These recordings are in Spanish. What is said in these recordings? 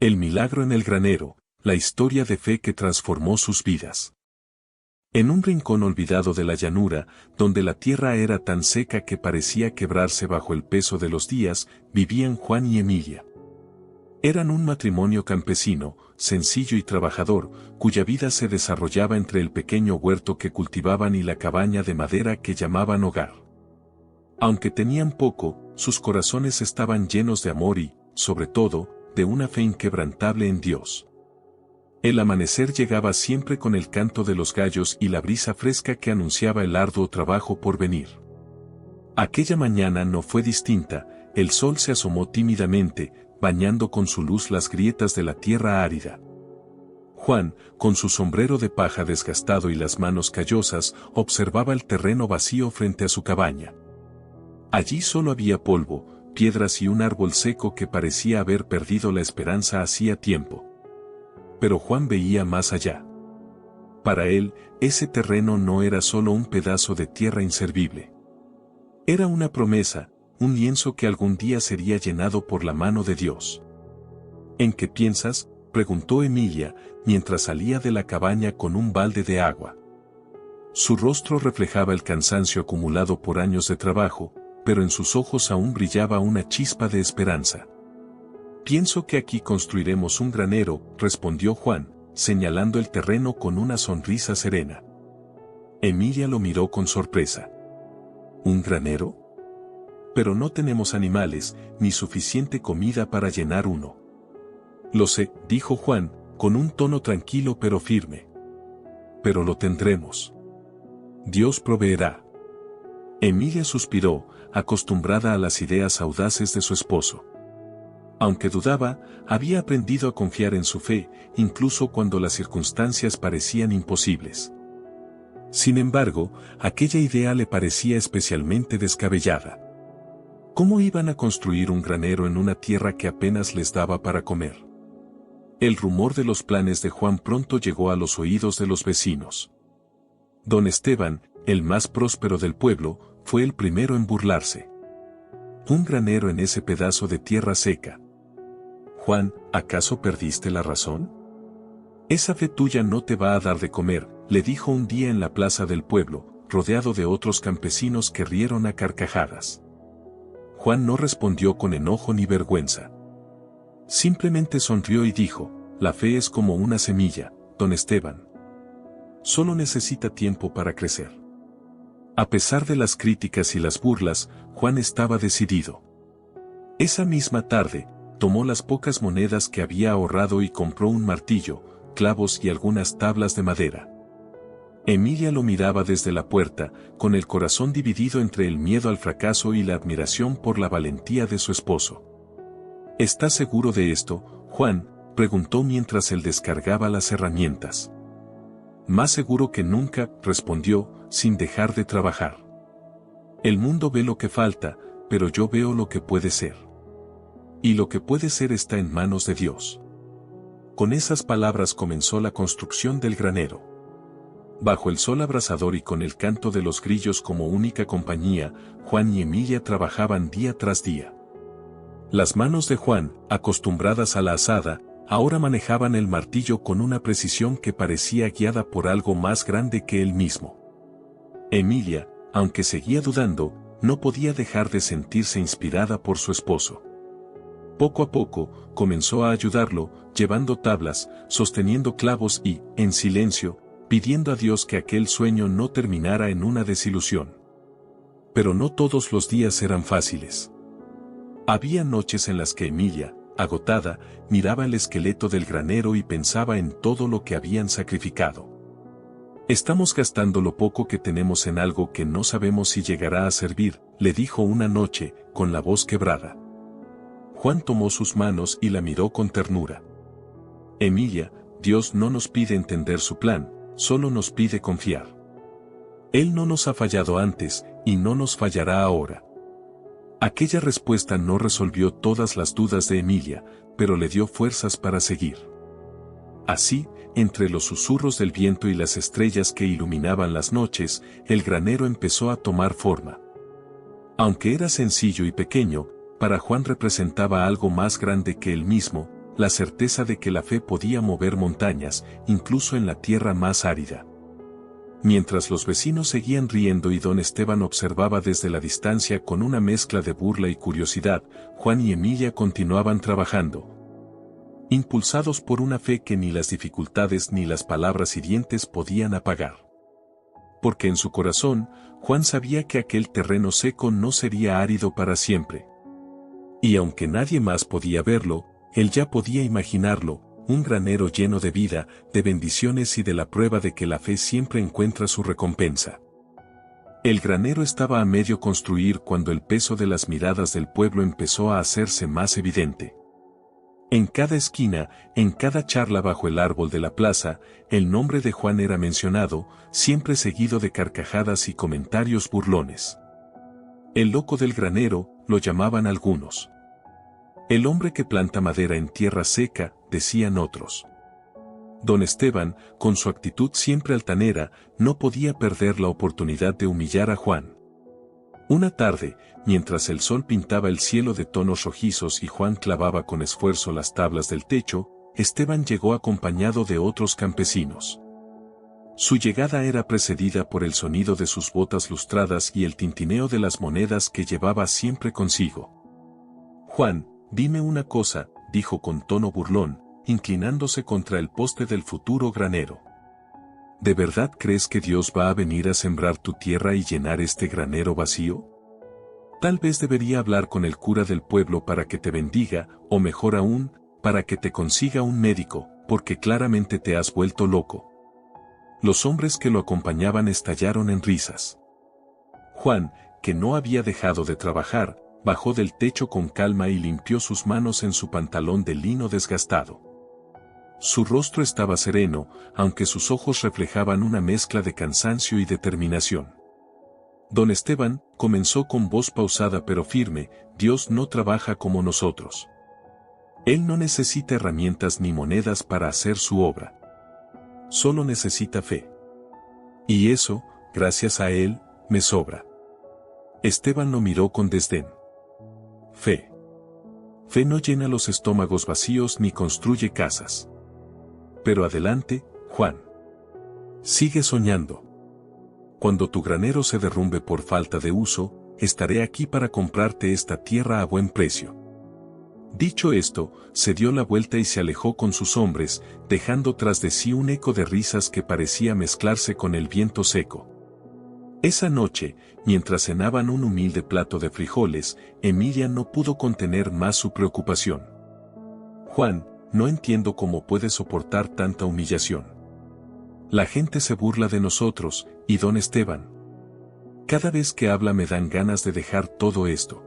El milagro en el granero, la historia de fe que transformó sus vidas. En un rincón olvidado de la llanura, donde la tierra era tan seca que parecía quebrarse bajo el peso de los días, vivían Juan y Emilia. Eran un matrimonio campesino, sencillo y trabajador, cuya vida se desarrollaba entre el pequeño huerto que cultivaban y la cabaña de madera que llamaban hogar. Aunque tenían poco, sus corazones estaban llenos de amor y, sobre todo, de una fe inquebrantable en Dios. El amanecer llegaba siempre con el canto de los gallos y la brisa fresca que anunciaba el arduo trabajo por venir. Aquella mañana no fue distinta, el sol se asomó tímidamente, bañando con su luz las grietas de la tierra árida. Juan, con su sombrero de paja desgastado y las manos callosas, observaba el terreno vacío frente a su cabaña. Allí solo había polvo, piedras y un árbol seco que parecía haber perdido la esperanza hacía tiempo. Pero Juan veía más allá. Para él, ese terreno no era solo un pedazo de tierra inservible. Era una promesa, un lienzo que algún día sería llenado por la mano de Dios. ¿En qué piensas?, preguntó Emilia, mientras salía de la cabaña con un balde de agua. Su rostro reflejaba el cansancio acumulado por años de trabajo, pero en sus ojos aún brillaba una chispa de esperanza. Pienso que aquí construiremos un granero, respondió Juan, señalando el terreno con una sonrisa serena. Emilia lo miró con sorpresa. ¿Un granero? Pero no tenemos animales, ni suficiente comida para llenar uno. Lo sé, dijo Juan, con un tono tranquilo pero firme. Pero lo tendremos. Dios proveerá. Emilia suspiró, acostumbrada a las ideas audaces de su esposo. Aunque dudaba, había aprendido a confiar en su fe, incluso cuando las circunstancias parecían imposibles. Sin embargo, aquella idea le parecía especialmente descabellada. ¿Cómo iban a construir un granero en una tierra que apenas les daba para comer? El rumor de los planes de Juan pronto llegó a los oídos de los vecinos. Don Esteban, el más próspero del pueblo, fue el primero en burlarse. ¿Un granero en ese pedazo de tierra seca? Juan, ¿acaso perdiste la razón? Esa fe tuya no te va a dar de comer, le dijo un día en la plaza del pueblo, rodeado de otros campesinos que rieron a carcajadas. Juan no respondió con enojo ni vergüenza. Simplemente sonrió y dijo, la fe es como una semilla, don Esteban. Solo necesita tiempo para crecer. A pesar de las críticas y las burlas, Juan estaba decidido. Esa misma tarde, tomó las pocas monedas que había ahorrado y compró un martillo, clavos y algunas tablas de madera. Emilia lo miraba desde la puerta, con el corazón dividido entre el miedo al fracaso y la admiración por la valentía de su esposo. ¿Estás seguro de esto, Juan?, preguntó mientras él descargaba las herramientas. Más seguro que nunca, respondió, sin dejar de trabajar. El mundo ve lo que falta, pero yo veo lo que puede ser. Y lo que puede ser está en manos de Dios. Con esas palabras comenzó la construcción del granero. Bajo el sol abrasador y con el canto de los grillos como única compañía, Juan y Emilia trabajaban día tras día. Las manos de Juan, acostumbradas a la azada, ahora manejaban el martillo con una precisión que parecía guiada por algo más grande que él mismo. Emilia, aunque seguía dudando, no podía dejar de sentirse inspirada por su esposo. Poco a poco, comenzó a ayudarlo, llevando tablas, sosteniendo clavos y, en silencio, pidiendo a Dios que aquel sueño no terminara en una desilusión. Pero no todos los días eran fáciles. Había noches en las que Emilia, agotada, miraba el esqueleto del granero y pensaba en todo lo que habían sacrificado. Estamos gastando lo poco que tenemos en algo que no sabemos si llegará a servir, le dijo una noche, con la voz quebrada. Juan tomó sus manos y la miró con ternura. Emilia, Dios no nos pide entender su plan, solo nos pide confiar. Él no nos ha fallado antes, y no nos fallará ahora. Aquella respuesta no resolvió todas las dudas de Emilia, pero le dio fuerzas para seguir. Así, entre los susurros del viento y las estrellas que iluminaban las noches, el granero empezó a tomar forma. Aunque era sencillo y pequeño, para Juan representaba algo más grande que él mismo, la certeza de que la fe podía mover montañas, incluso en la tierra más árida. Mientras los vecinos seguían riendo y don Esteban observaba desde la distancia con una mezcla de burla y curiosidad, Juan y Emilia continuaban trabajando, impulsados por una fe que ni las dificultades ni las palabras hirientes podían apagar. Porque en su corazón, Juan sabía que aquel terreno seco no sería árido para siempre. Y aunque nadie más podía verlo, él ya podía imaginarlo, un granero lleno de vida, de bendiciones y de la prueba de que la fe siempre encuentra su recompensa. El granero estaba a medio construir cuando el peso de las miradas del pueblo empezó a hacerse más evidente. En cada esquina, en cada charla bajo el árbol de la plaza, el nombre de Juan era mencionado, siempre seguido de carcajadas y comentarios burlones. El loco del granero, lo llamaban algunos. El hombre que planta madera en tierra seca, decían otros. Don Esteban, con su actitud siempre altanera, no podía perder la oportunidad de humillar a Juan. Una tarde, mientras el sol pintaba el cielo de tonos rojizos y Juan clavaba con esfuerzo las tablas del techo, Esteban llegó acompañado de otros campesinos. Su llegada era precedida por el sonido de sus botas lustradas y el tintineo de las monedas que llevaba siempre consigo. Juan, dime una cosa, dijo con tono burlón, inclinándose contra el poste del futuro granero. ¿De verdad crees que Dios va a venir a sembrar tu tierra y llenar este granero vacío? Tal vez debería hablar con el cura del pueblo para que te bendiga, o mejor aún, para que te consiga un médico, porque claramente te has vuelto loco. Los hombres que lo acompañaban estallaron en risas. Juan, que no había dejado de trabajar, bajó del techo con calma y limpió sus manos en su pantalón de lino desgastado. Su rostro estaba sereno, aunque sus ojos reflejaban una mezcla de cansancio y determinación. Don Esteban comenzó con voz pausada pero firme: Dios no trabaja como nosotros. Él no necesita herramientas ni monedas para hacer su obra. Solo necesita fe. Y eso, gracias a Él, me sobra. Esteban lo miró con desdén. Fe. Fe no llena los estómagos vacíos ni construye casas. Pero adelante, Juan. Sigue soñando. Cuando tu granero se derrumbe por falta de uso, estaré aquí para comprarte esta tierra a buen precio. Dicho esto, se dio la vuelta y se alejó con sus hombres, dejando tras de sí un eco de risas que parecía mezclarse con el viento seco. Esa noche, mientras cenaban un humilde plato de frijoles, Emilia no pudo contener más su preocupación. Juan, no entiendo cómo puedes soportar tanta humillación. La gente se burla de nosotros, y don Esteban. Cada vez que habla me dan ganas de dejar todo esto.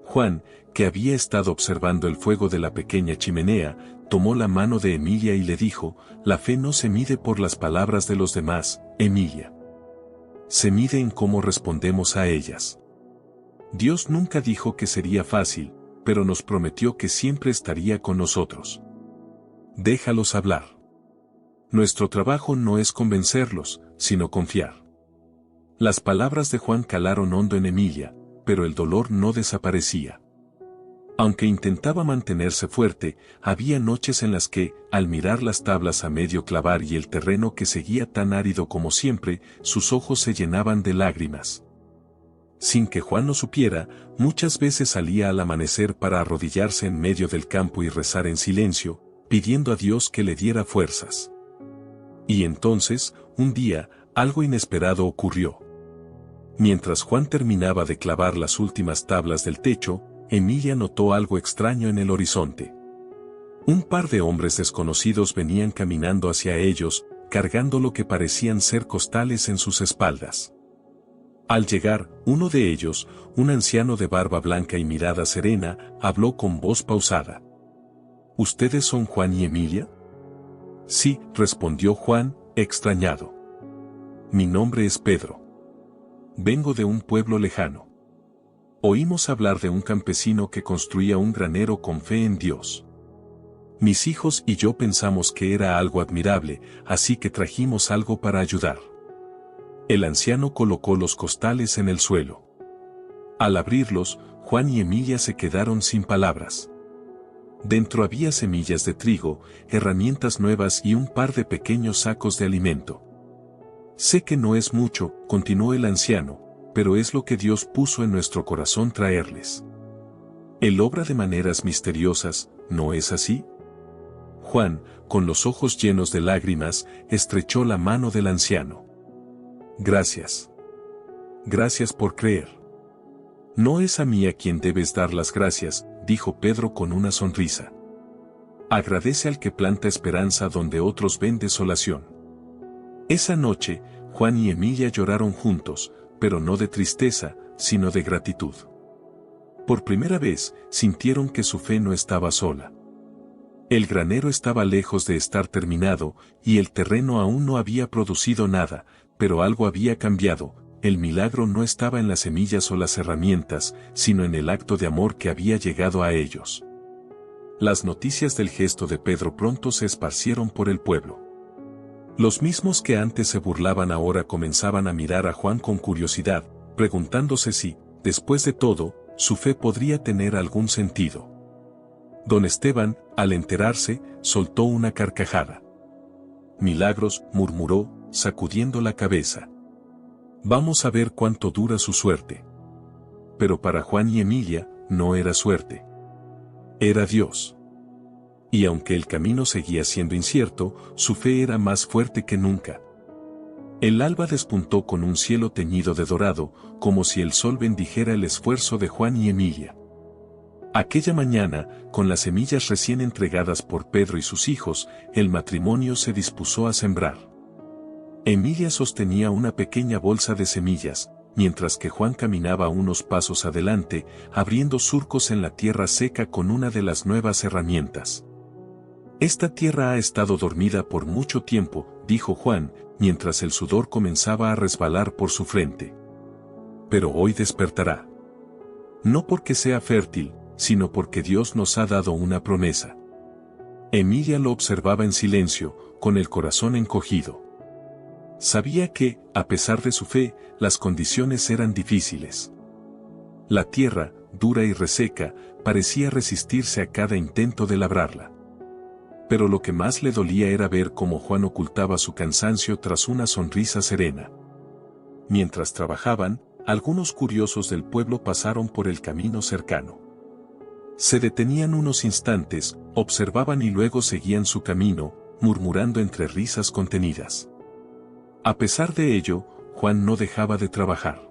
Juan, que había estado observando el fuego de la pequeña chimenea, tomó la mano de Emilia y le dijo: la fe no se mide por las palabras de los demás, Emilia. Se mide en cómo respondemos a ellas. Dios nunca dijo que sería fácil, pero nos prometió que siempre estaría con nosotros. Déjalos hablar. Nuestro trabajo no es convencerlos, sino confiar. Las palabras de Juan calaron hondo en Emilia, pero el dolor no desaparecía. Aunque intentaba mantenerse fuerte, había noches en las que, al mirar las tablas a medio clavar y el terreno que seguía tan árido como siempre, sus ojos se llenaban de lágrimas. Sin que Juan lo supiera, muchas veces salía al amanecer para arrodillarse en medio del campo y rezar en silencio, pidiendo a Dios que le diera fuerzas. Y entonces, un día, algo inesperado ocurrió. Mientras Juan terminaba de clavar las últimas tablas del techo, Emilia notó algo extraño en el horizonte. Un par de hombres desconocidos venían caminando hacia ellos, cargando lo que parecían ser costales en sus espaldas. Al llegar, uno de ellos, un anciano de barba blanca y mirada serena, habló con voz pausada. ¿Ustedes son Juan y Emilia? Sí, respondió Juan, extrañado. Mi nombre es Pedro. Vengo de un pueblo lejano. Oímos hablar de un campesino que construía un granero con fe en Dios. Mis hijos y yo pensamos que era algo admirable, así que trajimos algo para ayudar. El anciano colocó los costales en el suelo. Al abrirlos, Juan y Emilia se quedaron sin palabras. Dentro había semillas de trigo, herramientas nuevas y un par de pequeños sacos de alimento. Sé que no es mucho, continuó el anciano, pero es lo que Dios puso en nuestro corazón traerles. Él obra de maneras misteriosas, ¿no es así? Juan, con los ojos llenos de lágrimas, estrechó la mano del anciano. Gracias. Gracias por creer. No es a mí a quien debes dar las gracias, dijo Pedro con una sonrisa. Agradece al que planta esperanza donde otros ven desolación. Esa noche, Juan y Emilia lloraron juntos, pero no de tristeza, sino de gratitud. Por primera vez, sintieron que su fe no estaba sola. El granero estaba lejos de estar terminado, y el terreno aún no había producido nada, pero algo había cambiado. El milagro no estaba en las semillas o las herramientas, sino en el acto de amor que había llegado a ellos. Las noticias del gesto de Pedro pronto se esparcieron por el pueblo. Los mismos que antes se burlaban ahora comenzaban a mirar a Juan con curiosidad, preguntándose si, después de todo, su fe podría tener algún sentido. Don Esteban, al enterarse, soltó una carcajada. Milagros, murmuró, sacudiendo la cabeza. Vamos a ver cuánto dura su suerte. Pero para Juan y Emilia, no era suerte. Era Dios. Y aunque el camino seguía siendo incierto, su fe era más fuerte que nunca. El alba despuntó con un cielo teñido de dorado, como si el sol bendijera el esfuerzo de Juan y Emilia. Aquella mañana, con las semillas recién entregadas por Pedro y sus hijos, el matrimonio se dispuso a sembrar. Emilia sostenía una pequeña bolsa de semillas, mientras que Juan caminaba unos pasos adelante, abriendo surcos en la tierra seca con una de las nuevas herramientas. Esta tierra ha estado dormida por mucho tiempo, dijo Juan, mientras el sudor comenzaba a resbalar por su frente. Pero hoy despertará. No porque sea fértil, sino porque Dios nos ha dado una promesa. Emilia lo observaba en silencio, con el corazón encogido. Sabía que, a pesar de su fe, las condiciones eran difíciles. La tierra, dura y reseca, parecía resistirse a cada intento de labrarla. Pero lo que más le dolía era ver cómo Juan ocultaba su cansancio tras una sonrisa serena. Mientras trabajaban, algunos curiosos del pueblo pasaron por el camino cercano. Se detenían unos instantes, observaban y luego seguían su camino, murmurando entre risas contenidas. A pesar de ello, Juan no dejaba de trabajar.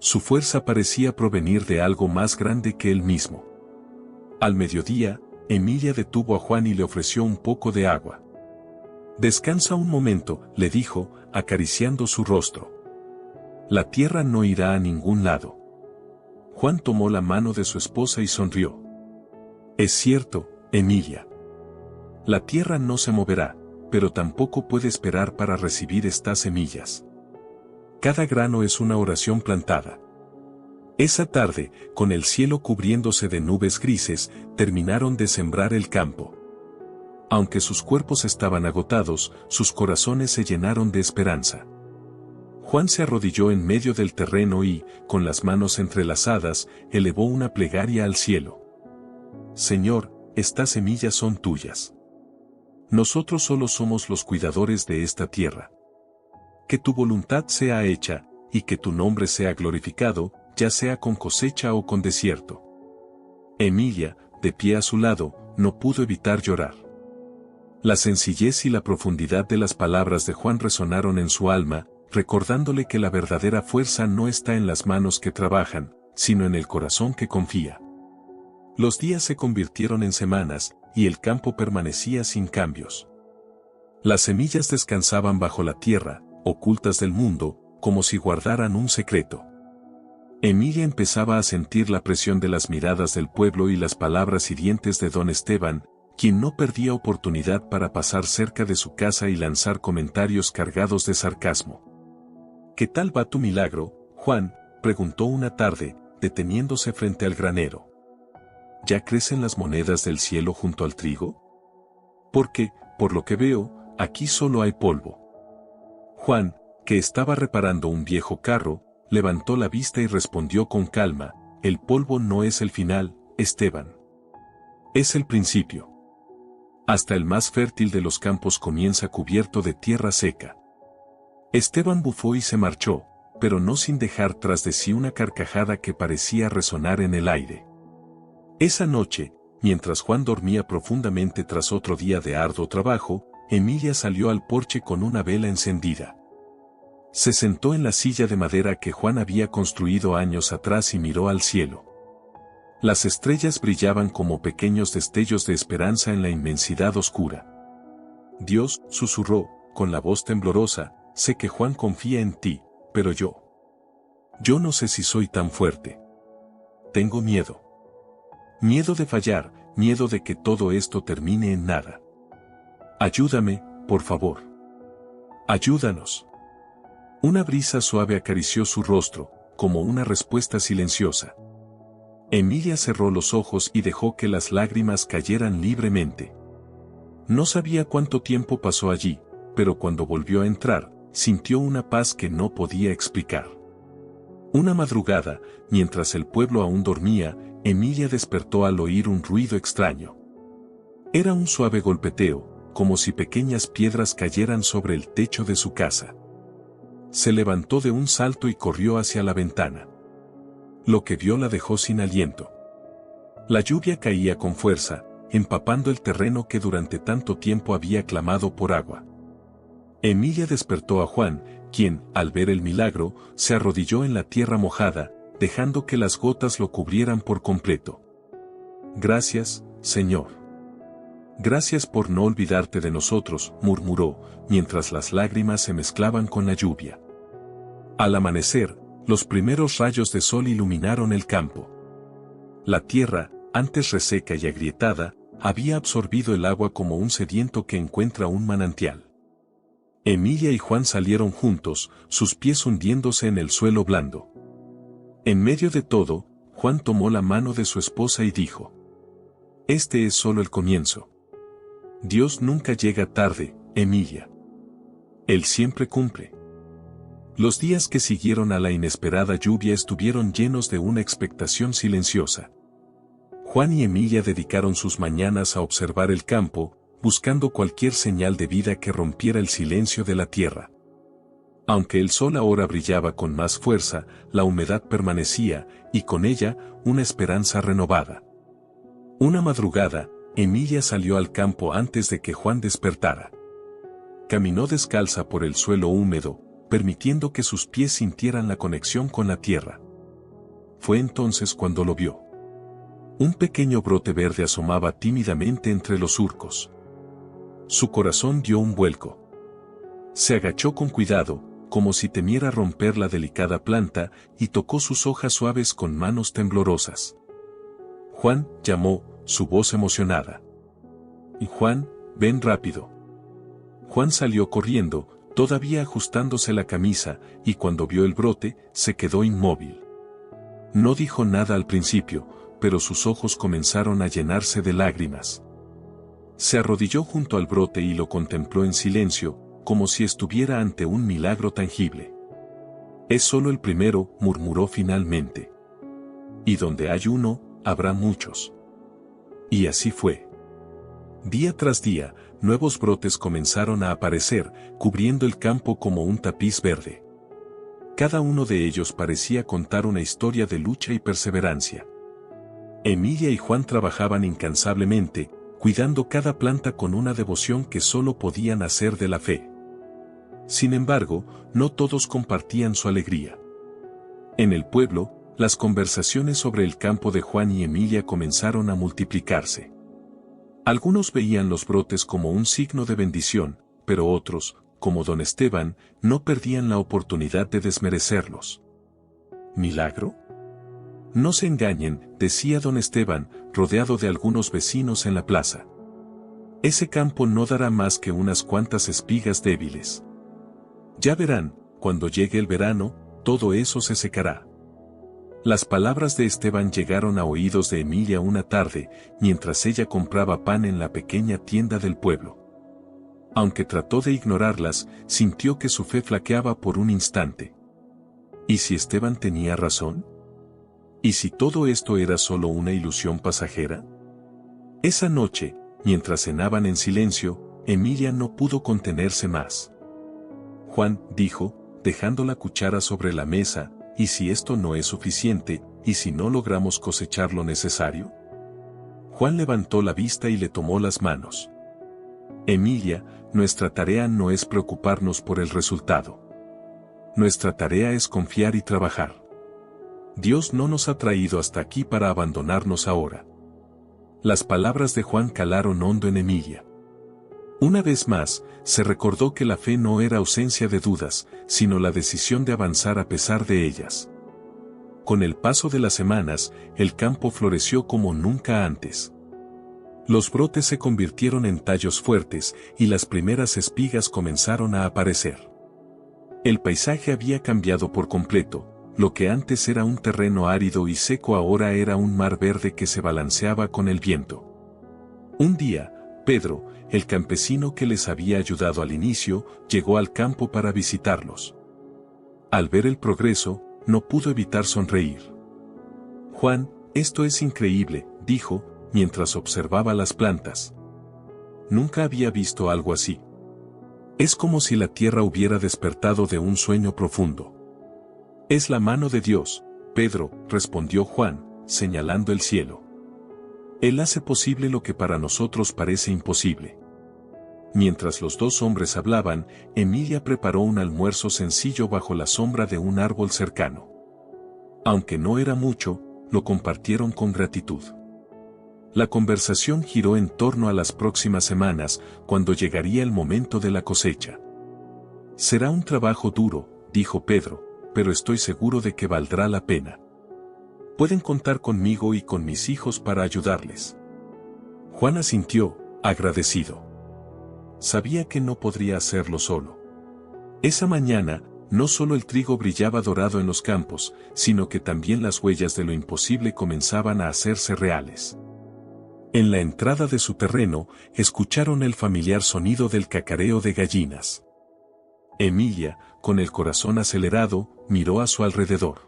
Su fuerza parecía provenir de algo más grande que él mismo. Al mediodía, Emilia detuvo a Juan y le ofreció un poco de agua. Descansa un momento, le dijo, acariciando su rostro. La tierra no irá a ningún lado. Juan tomó la mano de su esposa y sonrió. Es cierto, Emilia. La tierra no se moverá, pero tampoco puede esperar para recibir estas semillas. Cada grano es una oración plantada. Esa tarde, con el cielo cubriéndose de nubes grises, terminaron de sembrar el campo. Aunque sus cuerpos estaban agotados, sus corazones se llenaron de esperanza. Juan se arrodilló en medio del terreno y, con las manos entrelazadas, elevó una plegaria al cielo. Señor, estas semillas son tuyas. Nosotros solo somos los cuidadores de esta tierra. Que tu voluntad sea hecha, y que tu nombre sea glorificado, ya sea con cosecha o con desierto. Emilia, de pie a su lado, no pudo evitar llorar. La sencillez y la profundidad de las palabras de Juan resonaron en su alma, recordándole que la verdadera fuerza no está en las manos que trabajan, sino en el corazón que confía. Los días se convirtieron en semanas, y el campo permanecía sin cambios. Las semillas descansaban bajo la tierra, ocultas del mundo, como si guardaran un secreto. Emilia empezaba a sentir la presión de las miradas del pueblo y las palabras hirientes de don Esteban, quien no perdía oportunidad para pasar cerca de su casa y lanzar comentarios cargados de sarcasmo. ¿Qué tal va tu milagro, Juan?, preguntó una tarde, deteniéndose frente al granero. ¿Ya crecen las monedas del cielo junto al trigo? Porque, por lo que veo, aquí solo hay polvo. Juan, que estaba reparando un viejo carro, levantó la vista y respondió con calma, el polvo no es el final, Esteban. Es el principio. Hasta el más fértil de los campos comienza cubierto de tierra seca. Esteban bufó y se marchó, pero no sin dejar tras de sí una carcajada que parecía resonar en el aire. Esa noche, mientras Juan dormía profundamente tras otro día de arduo trabajo, Emilia salió al porche con una vela encendida. Se sentó en la silla de madera que Juan había construido años atrás y miró al cielo. Las estrellas brillaban como pequeños destellos de esperanza en la inmensidad oscura. Dios, susurró, con la voz temblorosa, sé que Juan confía en ti, pero yo no sé si soy tan fuerte. Tengo miedo. Miedo de fallar, miedo de que todo esto termine en nada. Ayúdame, por favor. Ayúdanos. Una brisa suave acarició su rostro, como una respuesta silenciosa. Emilia cerró los ojos y dejó que las lágrimas cayeran libremente. No sabía cuánto tiempo pasó allí, pero cuando volvió a entrar, sintió una paz que no podía explicar. Una madrugada, mientras el pueblo aún dormía, Emilia despertó al oír un ruido extraño. Era un suave golpeteo, como si pequeñas piedras cayeran sobre el techo de su casa. Se levantó de un salto y corrió hacia la ventana. Lo que vio la dejó sin aliento. La lluvia caía con fuerza, empapando el terreno que durante tanto tiempo había clamado por agua. Emilia despertó a Juan, quien, al ver el milagro, se arrodilló en la tierra mojada, dejando que las gotas lo cubrieran por completo. Gracias, Señor. Gracias por no olvidarte de nosotros, murmuró, mientras las lágrimas se mezclaban con la lluvia. Al amanecer, los primeros rayos de sol iluminaron el campo. La tierra, antes reseca y agrietada, había absorbido el agua como un sediento que encuentra un manantial. Emilia y Juan salieron juntos, sus pies hundiéndose en el suelo blando. En medio de todo, Juan tomó la mano de su esposa y dijo: Este es solo el comienzo. Dios nunca llega tarde, Emilia. Él siempre cumple. Los días que siguieron a la inesperada lluvia estuvieron llenos de una expectación silenciosa. Juan y Emilia dedicaron sus mañanas a observar el campo, buscando cualquier señal de vida que rompiera el silencio de la tierra. Aunque el sol ahora brillaba con más fuerza, la humedad permanecía, y con ella, una esperanza renovada. Una madrugada, Emilia salió al campo antes de que Juan despertara. Caminó descalza por el suelo húmedo, permitiendo que sus pies sintieran la conexión con la tierra. Fue entonces cuando lo vio. Un pequeño brote verde asomaba tímidamente entre los surcos. Su corazón dio un vuelco. Se agachó con cuidado, como si temiera romper la delicada planta, y tocó sus hojas suaves con manos temblorosas. Juan, llamó, su voz emocionada. Y Juan, ven rápido. Juan salió corriendo, todavía ajustándose la camisa, y cuando vio el brote, se quedó inmóvil. No dijo nada al principio, pero sus ojos comenzaron a llenarse de lágrimas. Se arrodilló junto al brote y lo contempló en silencio, como si estuviera ante un milagro tangible. Es solo el primero, murmuró finalmente. Y donde hay uno, habrá muchos. Y así fue. Día tras día, nuevos brotes comenzaron a aparecer, cubriendo el campo como un tapiz verde. Cada uno de ellos parecía contar una historia de lucha y perseverancia. Emilia y Juan trabajaban incansablemente, cuidando cada planta con una devoción que solo podían hacer de la fe. Sin embargo, no todos compartían su alegría. En el pueblo, las conversaciones sobre el campo de Juan y Emilia comenzaron a multiplicarse. Algunos veían los brotes como un signo de bendición, pero otros, como don Esteban, no perdían la oportunidad de desmerecerlos. ¿Milagro? No se engañen, decía don Esteban, rodeado de algunos vecinos en la plaza. Ese campo no dará más que unas cuantas espigas débiles. Ya verán, cuando llegue el verano, todo eso se secará. Las palabras de Esteban llegaron a oídos de Emilia una tarde, mientras ella compraba pan en la pequeña tienda del pueblo. Aunque trató de ignorarlas, sintió que su fe flaqueaba por un instante. ¿Y si Esteban tenía razón? ¿Y si todo esto era solo una ilusión pasajera? Esa noche, mientras cenaban en silencio, Emilia no pudo contenerse más. Juan, dijo, dejando la cuchara sobre la mesa, ¿y si esto no es suficiente, y si no logramos cosechar lo necesario? Juan levantó la vista y le tomó las manos. Emilia, nuestra tarea no es preocuparnos por el resultado. Nuestra tarea es confiar y trabajar. Dios no nos ha traído hasta aquí para abandonarnos ahora. Las palabras de Juan calaron hondo en Emilia. Una vez más, se recordó que la fe no era ausencia de dudas, sino la decisión de avanzar a pesar de ellas. Con el paso de las semanas, el campo floreció como nunca antes. Los brotes se convirtieron en tallos fuertes y las primeras espigas comenzaron a aparecer. El paisaje había cambiado por completo, lo que antes era un terreno árido y seco ahora era un mar verde que se balanceaba con el viento. Un día, Pedro, el campesino que les había ayudado al inicio, llegó al campo para visitarlos. Al ver el progreso, no pudo evitar sonreír. Juan, esto es increíble, dijo, mientras observaba las plantas. Nunca había visto algo así. Es como si la tierra hubiera despertado de un sueño profundo. Es la mano de Dios, Pedro, respondió Juan, señalando el cielo. Él hace posible lo que para nosotros parece imposible. Mientras los dos hombres hablaban, Emilia preparó un almuerzo sencillo bajo la sombra de un árbol cercano. Aunque no era mucho, lo compartieron con gratitud. La conversación giró en torno a las próximas semanas, cuando llegaría el momento de la cosecha. Será un trabajo duro, dijo Pedro, pero estoy seguro de que valdrá la pena. Pueden contar conmigo y con mis hijos para ayudarles. Juan asintió, agradecido. Sabía que no podría hacerlo solo. Esa mañana, no solo el trigo brillaba dorado en los campos, sino que también las huellas de lo imposible comenzaban a hacerse reales. En la entrada de su terreno, escucharon el familiar sonido del cacareo de gallinas. Emilia, con el corazón acelerado, miró a su alrededor.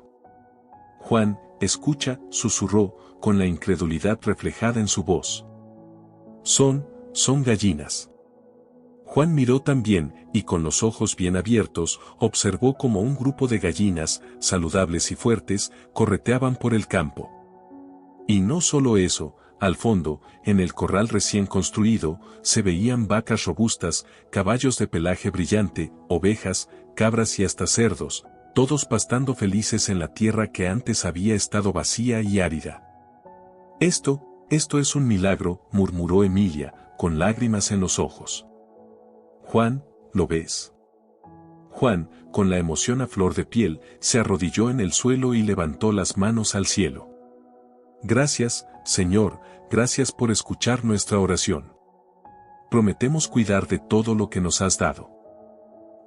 Juan, escucha, susurró, con la incredulidad reflejada en su voz. Son gallinas. Juan miró también, y con los ojos bien abiertos, observó cómo un grupo de gallinas, saludables y fuertes, correteaban por el campo. Y no solo eso, al fondo, en el corral recién construido, se veían vacas robustas, caballos de pelaje brillante, ovejas, cabras y hasta cerdos, todos pastando felices en la tierra que antes había estado vacía y árida. Esto es un milagro, murmuró Emilia, con lágrimas en los ojos. Juan, ¿lo ves? Juan, con la emoción a flor de piel, se arrodilló en el suelo y levantó las manos al cielo. Gracias, Señor, gracias por escuchar nuestra oración. Prometemos cuidar de todo lo que nos has dado.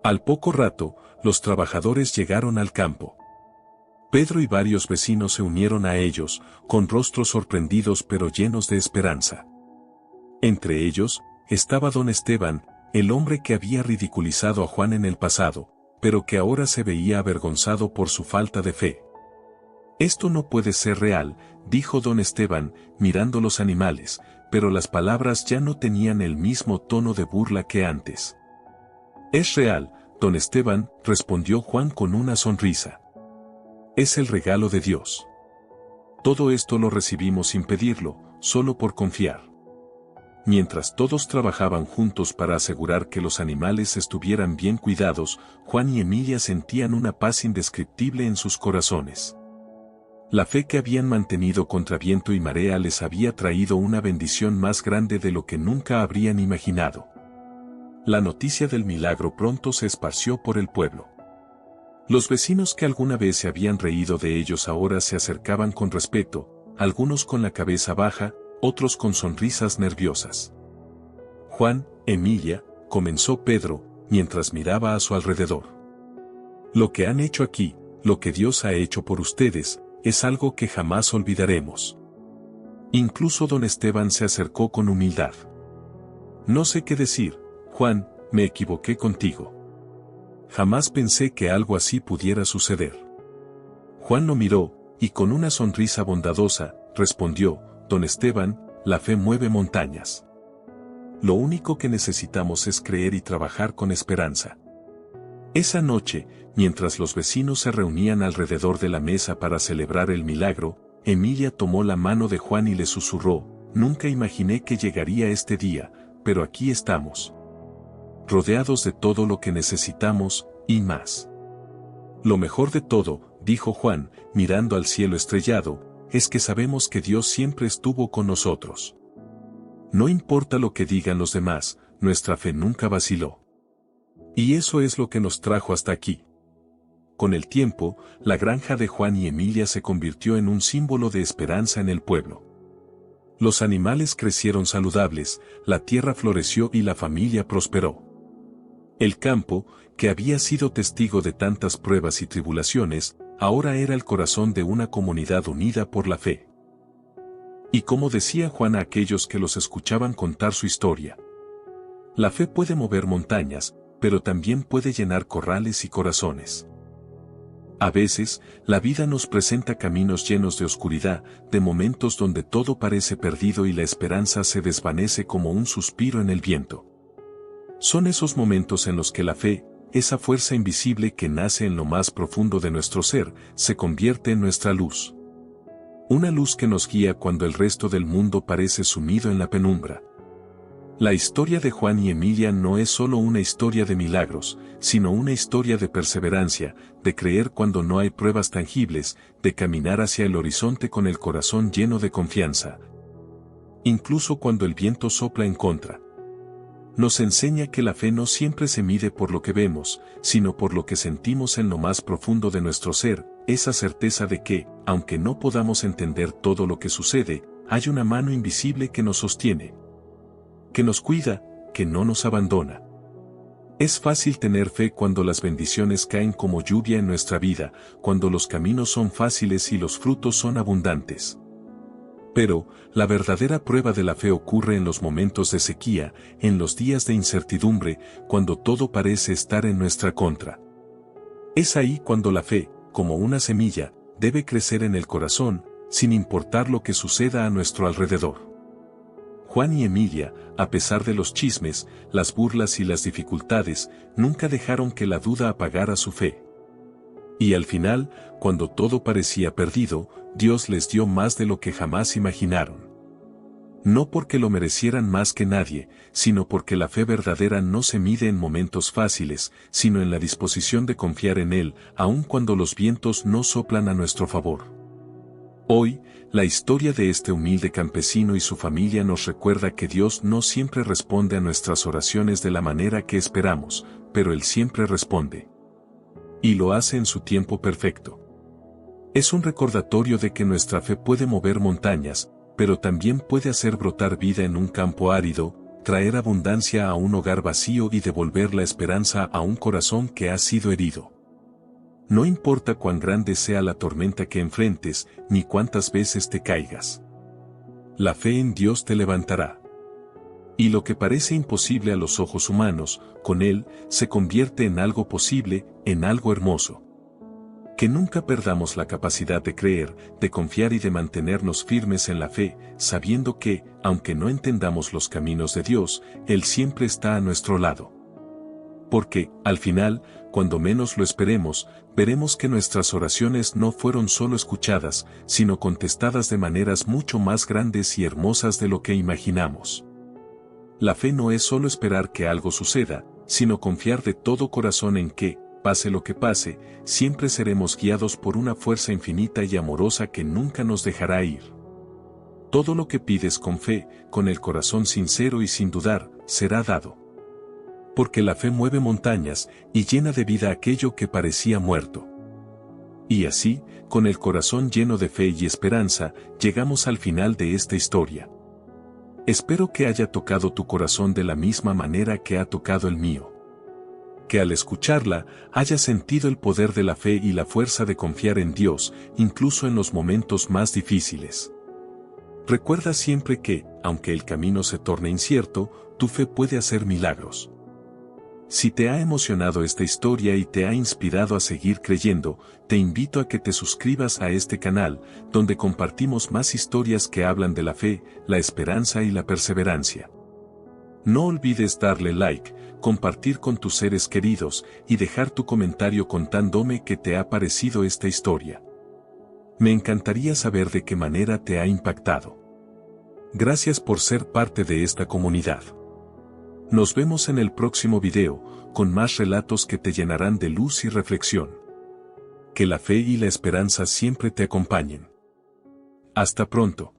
Al poco rato, los trabajadores llegaron al campo. Pedro y varios vecinos se unieron a ellos, con rostros sorprendidos pero llenos de esperanza. Entre ellos, estaba don Esteban, el hombre que había ridiculizado a Juan en el pasado, pero que ahora se veía avergonzado por su falta de fe. Esto no puede ser real, dijo don Esteban, mirando los animales, pero las palabras ya no tenían el mismo tono de burla que antes. Es real, don Esteban, respondió Juan con una sonrisa. Es el regalo de Dios. Todo esto lo recibimos sin pedirlo, solo por confiar. Mientras todos trabajaban juntos para asegurar que los animales estuvieran bien cuidados, Juan y Emilia sentían una paz indescriptible en sus corazones. La fe que habían mantenido contra viento y marea les había traído una bendición más grande de lo que nunca habrían imaginado. La noticia del milagro pronto se esparció por el pueblo. Los vecinos que alguna vez se habían reído de ellos ahora se acercaban con respeto, algunos con la cabeza baja, otros con sonrisas nerviosas. Juan, Emilia, comenzó Pedro, mientras miraba a su alrededor. Lo que han hecho aquí, lo que Dios ha hecho por ustedes, es algo que jamás olvidaremos. Incluso don Esteban se acercó con humildad. No sé qué decir, Juan, me equivoqué contigo. Jamás pensé que algo así pudiera suceder. Juan lo miró, y con una sonrisa bondadosa, respondió, don Esteban, la fe mueve montañas. Lo único que necesitamos es creer y trabajar con esperanza. Esa noche, mientras los vecinos se reunían alrededor de la mesa para celebrar el milagro, Emilia tomó la mano de Juan y le susurró: «Nunca imaginé que llegaría este día, pero aquí estamos. Rodeados de todo lo que necesitamos, y más. Lo mejor de todo», dijo Juan, mirando al cielo estrellado, «es que sabemos que Dios siempre estuvo con nosotros. No importa lo que digan los demás, nuestra fe nunca vaciló. Y eso es lo que nos trajo hasta aquí». Con el tiempo, la granja de Juan y Emilia se convirtió en un símbolo de esperanza en el pueblo. Los animales crecieron saludables, la tierra floreció y la familia prosperó. El campo, que había sido testigo de tantas pruebas y tribulaciones, ahora era el corazón de una comunidad unida por la fe. Y como decía Juan a aquellos que los escuchaban contar su historia: la fe puede mover montañas, pero también puede llenar corrales y corazones. A veces, la vida nos presenta caminos llenos de oscuridad, de momentos donde todo parece perdido y la esperanza se desvanece como un suspiro en el viento. Son esos momentos en los que la fe, esa fuerza invisible que nace en lo más profundo de nuestro ser, se convierte en nuestra luz. Una luz que nos guía cuando el resto del mundo parece sumido en la penumbra. La historia de Juan y Emilia no es solo una historia de milagros, sino una historia de perseverancia, de creer cuando no hay pruebas tangibles, de caminar hacia el horizonte con el corazón lleno de confianza. Incluso cuando el viento sopla en contra. Nos enseña que la fe no siempre se mide por lo que vemos, sino por lo que sentimos en lo más profundo de nuestro ser, esa certeza de que, aunque no podamos entender todo lo que sucede, hay una mano invisible que nos sostiene, que nos cuida, que no nos abandona. Es fácil tener fe cuando las bendiciones caen como lluvia en nuestra vida, cuando los caminos son fáciles y los frutos son abundantes. Pero, la verdadera prueba de la fe ocurre en los momentos de sequía, en los días de incertidumbre, cuando todo parece estar en nuestra contra. Es ahí cuando la fe, como una semilla, debe crecer en el corazón, sin importar lo que suceda a nuestro alrededor. Juan y Emilia, a pesar de los chismes, las burlas y las dificultades, nunca dejaron que la duda apagara su fe. Y al final, cuando todo parecía perdido, Dios les dio más de lo que jamás imaginaron. No porque lo merecieran más que nadie, sino porque la fe verdadera no se mide en momentos fáciles, sino en la disposición de confiar en Él, aun cuando los vientos no soplan a nuestro favor. Hoy, la historia de este humilde campesino y su familia nos recuerda que Dios no siempre responde a nuestras oraciones de la manera que esperamos, pero Él siempre responde. Y lo hace en su tiempo perfecto. Es un recordatorio de que nuestra fe puede mover montañas, pero también puede hacer brotar vida en un campo árido, traer abundancia a un hogar vacío y devolver la esperanza a un corazón que ha sido herido. No importa cuán grande sea la tormenta que enfrentes, ni cuántas veces te caigas. La fe en Dios te levantará. Y lo que parece imposible a los ojos humanos, con Él, se convierte en algo posible, en algo hermoso. Que nunca perdamos la capacidad de creer, de confiar y de mantenernos firmes en la fe, sabiendo que, aunque no entendamos los caminos de Dios, Él siempre está a nuestro lado. Porque, al final, cuando menos lo esperemos, veremos que nuestras oraciones no fueron solo escuchadas, sino contestadas de maneras mucho más grandes y hermosas de lo que imaginamos. La fe no es solo esperar que algo suceda, sino confiar de todo corazón en que, pase lo que pase, siempre seremos guiados por una fuerza infinita y amorosa que nunca nos dejará ir. Todo lo que pides con fe, con el corazón sincero y sin dudar, será dado. Porque la fe mueve montañas y llena de vida aquello que parecía muerto. Y así, con el corazón lleno de fe y esperanza, llegamos al final de esta historia. Espero que haya tocado tu corazón de la misma manera que ha tocado el mío. Que al escucharla, hayas sentido el poder de la fe y la fuerza de confiar en Dios, incluso en los momentos más difíciles. Recuerda siempre que, aunque el camino se torne incierto, tu fe puede hacer milagros. Si te ha emocionado esta historia y te ha inspirado a seguir creyendo, te invito a que te suscribas a este canal, donde compartimos más historias que hablan de la fe, la esperanza y la perseverancia. No olvides darle like, compartir con tus seres queridos y dejar tu comentario contándome qué te ha parecido esta historia. Me encantaría saber de qué manera te ha impactado. Gracias por ser parte de esta comunidad. Nos vemos en el próximo video, con más relatos que te llenarán de luz y reflexión. Que la fe y la esperanza siempre te acompañen. Hasta pronto.